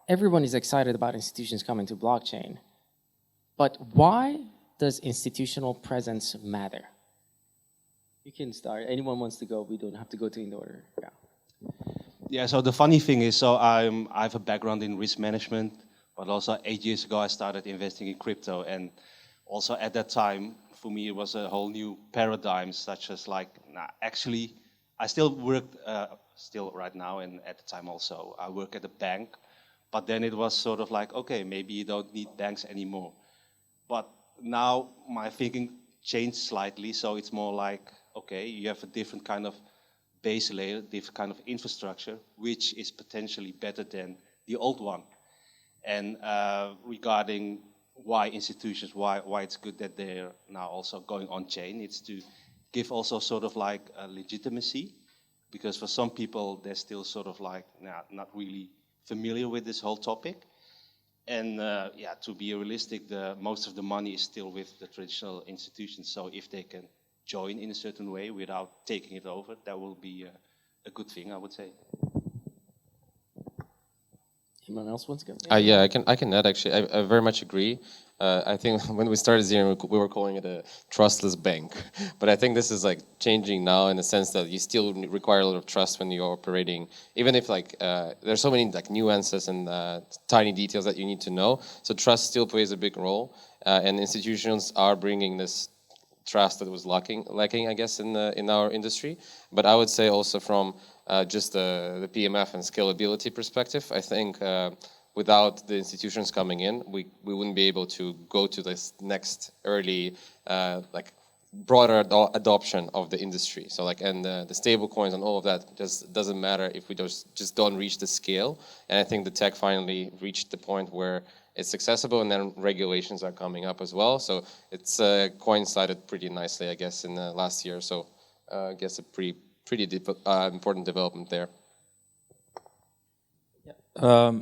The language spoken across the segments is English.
everyone is excited about institutions coming to blockchain, but why does institutional presence matter? You can start. Anyone wants to go, we don't have to go to in order. Yeah. Yeah, so the funny thing is, I have a background in risk management, but also 8 years ago I started investing in crypto, and also at that time, for me, it was a whole new paradigm, such as like, nah, actually, I still worked, still right now, and at the time also, I work at a bank, but then it was sort of like, okay, maybe you don't need banks anymore. But now my thinking changed slightly, so it's more like, okay, you have a different kind of base layer, different kind of infrastructure, which is potentially better than the old one. And regarding why institutions, why it's good that they're now also going on chain, it's to give also sort of like a legitimacy, because for some people they're still sort of like not really familiar with this whole topic. And yeah, to be realistic, most of the money is still with the traditional institutions. So if they can join in a certain way without taking it over, that will be a good thing, I would say. Anyone else wants to go? Yeah, I can add actually. I very much agree. I think when we started Zero, we were calling it a trustless bank, but I think this is like changing now in the sense that you still require a lot of trust when you're operating, even if like there's so many like nuances and tiny details that you need to know. So trust still plays a big role, and institutions are bringing this trust that was lacking, I guess, in our industry. But I would say also from just the PMF and scalability perspective, I think without the institutions coming in, we wouldn't be able to go to this next early like broader adoption of the industry. So like, and the stable coins and all of that just doesn't matter if we just don't reach the scale. And I think the tech finally reached the point where it's accessible, and then regulations are coming up as well. So it's coincided pretty nicely, I guess, in the last year. So I guess a pretty important development there. Yeah.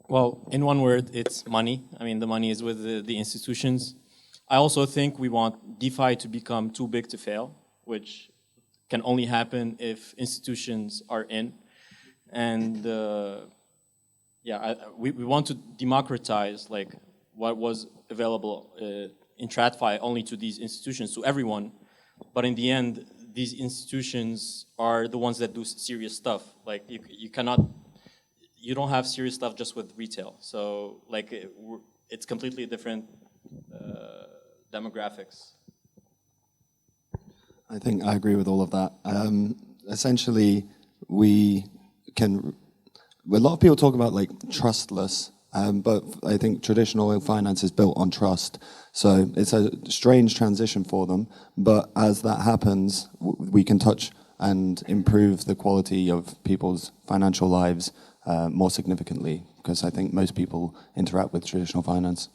Well, in one word, it's money. I mean, the money is with the institutions. I also think we want DeFi to become too big to fail, which can only happen if institutions are in. And yeah, we want to democratize like what was available in TradFi only to these institutions, to everyone. But in the end, these institutions are the ones that do serious stuff. Like you don't have serious stuff just with retail. So like it's completely different demographics. I think I agree with all of that. Essentially, a lot of people talk about like trustless, but I think traditional finance is built on trust. So it's a strange transition for them. But as that happens, we can touch and improve the quality of people's financial lives more significantly, because I think most people interact with traditional finance.